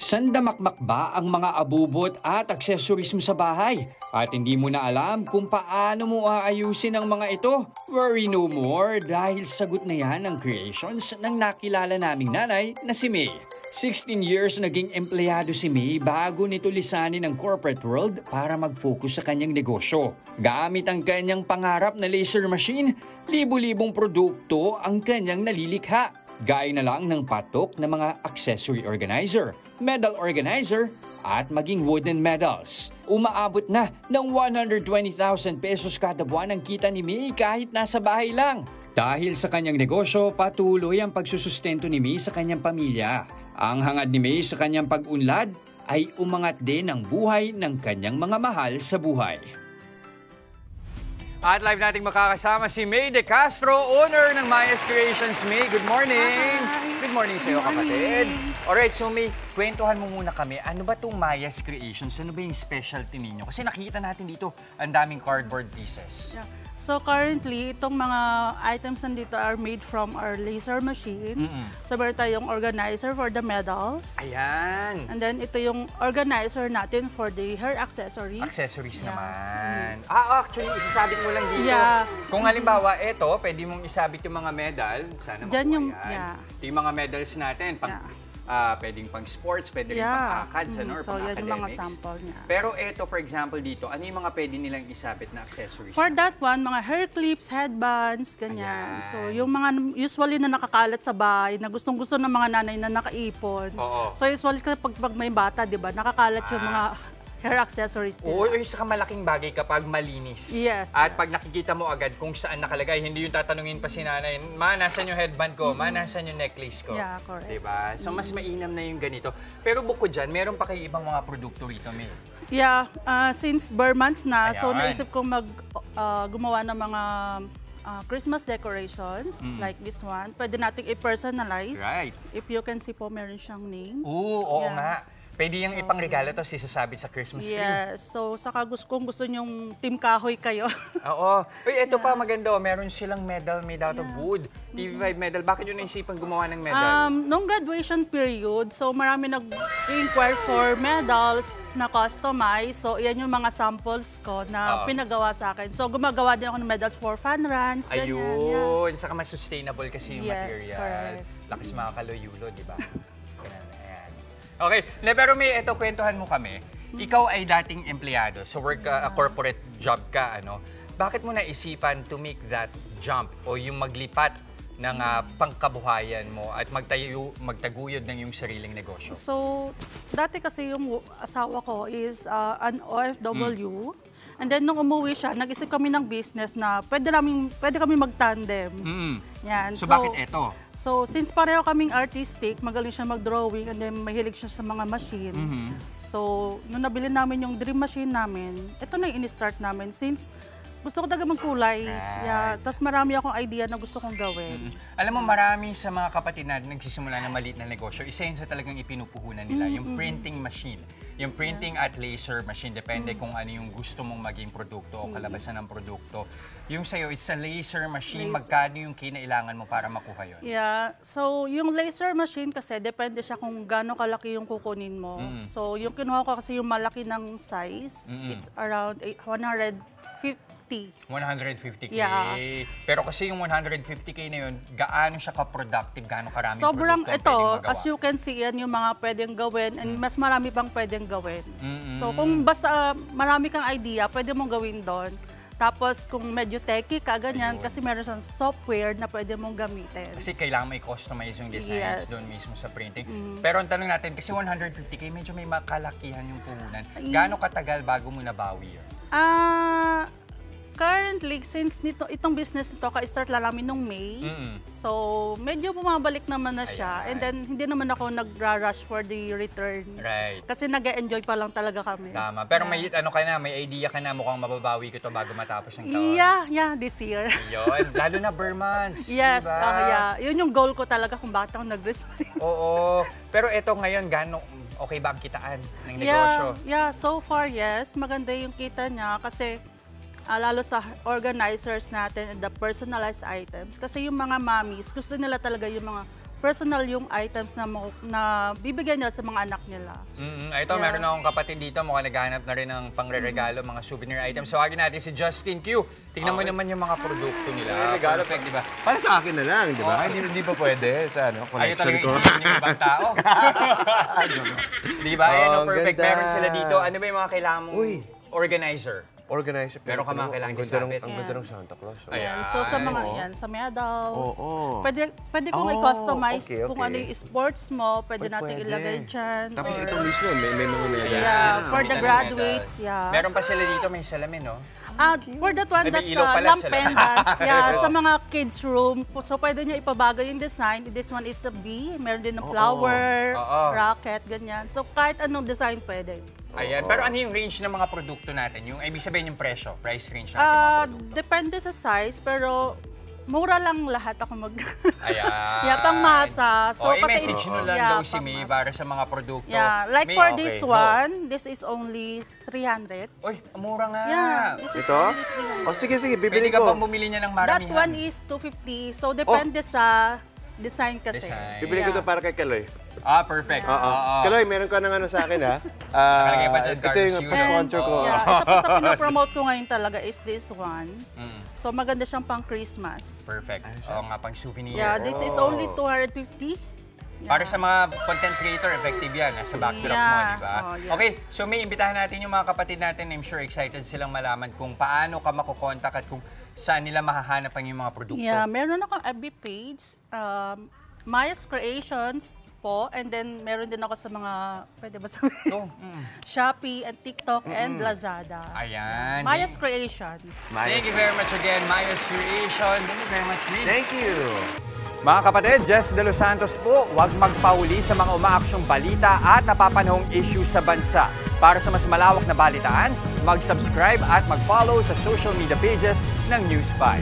Sandamakmak ba ang mga abubot at aksesoris mo sa bahay? At hindi mo na alam kung paano mo aayusin ang mga ito? Worry no more dahil sagot na yan ang creations ng nakilala naming nanay na si May. 16 years naging empleyado si May bago nito lisanin ang corporate world para mag-focus sa kanyang negosyo. Gamit ang kanyang pangarap na laser machine, libu-libong produkto ang kanyang nalilikha. Gaya na lang ng patok na mga accessory organizer, medal organizer, at maging wooden medals. Umaabot na ng 120,000 pesos kada buwan ang kita ni May kahit nasa bahay lang. Dahil sa kanyang negosyo, patuloy ang pagsusustento ni May sa kanyang pamilya. Ang hangad ni May sa kanyang pag-unlad ay umangat din ang buhay ng kanyang mga mahal sa buhay. At live nating makakasama si May De Castro, owner ng Mayas Creations. May, good morning! Hi. Good morning sa iyo, kapatid. Alright, so May, kwentuhan mo muna kami. Ano ba itong Mayas Creations? Ano ba yung specialty ninyo? Kasi nakikita natin dito, ang daming cardboard pieces. Yeah. So currently, itong mga items nandito are made from our laser machine. So meron tayong organizer for the medals. Ayan! And then ito yung organizer natin for the hair accessories. Accessories Yeah. naman. Actually, isasabit mo lang dito. Yeah. Kung halimbawa, ito, pwede mong isabit yung mga medal. Sana Diyan makuha yung, yan. yeah. Ito yung mga medals natin. Pwedeng pang sports, pwede rin pang ACADS, or So pang yan yung mga academics. sample niya. Pero ito, for example, dito, ano yung mga pwede nilang isabit na accessories? For that one, mga hair clips, headbands, ganyan. Ayan. So yung mga usually na nakakalat sa bahay, na gustong-gusto ng mga nanay na nakaipon. Oo. So usually pag may bata, di ba, nakakalat yung mga hair accessories nila. Oo, isa malaking bagay kapag malinis. Yes. At pag nakikita mo agad kung saan nakalagay, hindi yung tatanungin pa si nanay, Ma, nasan yung headband ko? Ma, nasan yung necklace ko? Yeah, correct. Diba? So, mas mainam na yung ganito. Pero bukod dyan, meron pa kayo ibang mga produkto rito, May? Yeah, since bare months na, so Ayan. naisip kong gumawa ng mga Christmas decorations like this one. Pwede nating i-personalize. Right. If you can see po, meron siyang name. Oo Yeah. nga. Pwede yung ipang-regalo to sisasabit sa Christmas tree. Yes. So, saka kung gusto nyong team kahoy kayo. Oo. Uy, ito pa maganda. Meron silang medal made out of wood. TV5 medal. Bakit yun naisipan gumawa ng medal? Nung graduation period, so marami nag-inquire for medals na customize. So, yan yung mga samples ko na pinagawa sa akin. So, gumagawa din ako ng medals for fun runs. Ganyan, Ayun. Saka mas sustainable kasi yung Yes, material. correct. Lakas mga kaluyulo, di ba? Ganun, ayan. Okay. Pero may ito, kwentuhan mo kami. Ikaw ay dating empleyado. So, corporate job ka, ano? Bakit mo naisipan to make that jump o yung maglipat ng pangkabuhayan mo at magtaguyod ng yung sariling negosyo? So, dati kasi yung asawa ko is an OFW. And then, nung umuwi siya, nag-isip kami ng business na pwede kami mag-tandem. Yan. So, bakit ito? So, since pareho kaming artistic, magaling siya mag-drawing, and then mahilig siya sa mga machine. So, nung nabili namin yung dream machine namin, ito na yung in-start namin since gusto ko talaga magkulay. Yeah. Tapos marami akong idea na gusto kong gawin. Alam mo, marami sa mga kapatid natin nagsisimula ng maliit na negosyo. Isa yun sa talagang ipinupuhunan nila, yung printing machine. Yung printing at laser machine, depende kung ano yung gusto mong maging produkto o kalabasan ng produkto. Yung sa'yo, it's a laser machine. Magkano yung kinailangan mo para makuha yun? Yeah. So, yung laser machine kasi, depende siya kung gaano kalaki yung kukunin mo. So, yung kinuha ko kasi yung malaki ng size, it's around 150K. Yeah. Pero kasi yung 150K na yun, gaano siya ka-productive, gaano karaming Sobrang produkto ang ito, pwedeng magawa? as you can see, yan yung mga pwedeng gawin and mas marami pang pwedeng gawin. So kung basta marami kang idea, pwede mong gawin doon. Tapos kung medyo techy ka, ganyan, kasi meron siyang software na pwede mong gamitin. Kasi kailangan may customize yung designs Yes. doon mismo sa printing. Pero ang tanong natin, kasi 150K, medyo may makalakihan yung puhunan. Gaano katagal bago mo nabawi yun? Currently, since itong business nito, ka-start lang namin nung May. So, medyo bumabalik naman na siya. And then, hindi naman ako nagra-rush for the return. Right. Kasi nag-enjoy pa lang talaga kami. Tama. Pero may may idea ka na, mukhang mababawi ko to bago matapos ng taon. Yeah, this year. Yun. Lalo na Burmans. Yes, diba? yeah. Yun yung goal ko talaga kung bakit ako nag-resign. Oo. Pero eto ngayon, okay ba ang kitaan ng negosyo? Yeah, so far, yes. Maganda yung kita niya kasi lalo sa organizers natin and the personalized items. Kasi yung mga mommies, gusto nila talaga yung mga personal yung items na bibigyan nila sa mga anak nila. Ito, meron akong kapatid dito, mukhang naghahanap na rin ng pangre-regalo, mga souvenir items. So, wagin natin si Justin Q. Tingnan mo naman yung mga produkto nila. Perfect, di ba? Para sa akin na lang, di ba? Hindi pa pwede sa Ayaw collection talaga ko. isipin yung ibang tao. Di ba? Ayan, perfect. ganda. Meron sila dito. Ano ba yung mga kailangan mong organizer? Organizer. Meron ka mga kailangan isabit. Ang ganda ng Santa Claus. Ayan. So sa mga yan, sa medals, Oo. pwede kong i-customize okay, kung okay. ano yung sports mo, pwede Ay, natin pwede. ilagay dyan. Tapos Or- ito mismo, may mga medals. Yeah, for the Sabitan ng graduates, medals. yeah. Meron pa sila dito, may salamin, no? For that one, Ay, may that's ilaw pala lamp sila. pendant. Yeah, sa mga kids room. So pwede nyo ipabagay yung design. This one is a bee. Meron din ng flower, Oo. rocket, ganyan. So kahit anong design pwede. Ayan. Pero ano yung range ng mga produkto natin? Yung ibig sabihin yung presyo, price range natin ng mga produkto. Depende sa size, pero mura lang lahat ako mag... Ayan. Yeah, pangmasa. So, kasi i-message nyo lang yeah, daw si May pangmasa. para sa mga produkto. Yeah, like May- for okay, this go. one, this is only 300. Uy, mura nga. Yeah, this is Ito? only 300. O sige, Pwede bibili ka ko. pang bumili niya ng That maramihan. one is 250. So depende sa design kasi. Design. Bibili ko ito para kay Kaloy. Perfect. Oo. Kaloy, meron ka ng ano sa akin, ha? Nakalagay pa dyan, Ito Carlos yung Yulo. pa-sponsor ko. Yeah, isa pa sa pinopromote ko ngayon talaga is this one. Mm. So maganda siyang pang Christmas. Perfect. Oo nga, pang souvenir. Yeah, this is only 250. Yeah. Para sa mga content creator, effective yan. Nasa backdrop mo, Yeah. di ba? Oh, yeah. Okay, so may imbitahan natin yung mga kapatid natin. I'm sure excited silang malaman kung paano ka makukontak at kung saan nila mahahanap ang yung mga produkto. Yeah, meron akong FB page, Maya's Creations po, and then meron din ako sa mga, pwede ba sabihin? Oh, Shopee and TikTok and Lazada. Ayan. Maya's Creations. Thank you very much again, Maya's Creation. Thank you very much, Lee. Thank you. Mga kapatid, Jess De Los Santos po, huwag magpahuli sa mga umaaksyong balita at napapanahong issue sa bansa. Para sa mas malawak na balitaan, mag-subscribe at mag-follow sa social media pages ng News 5.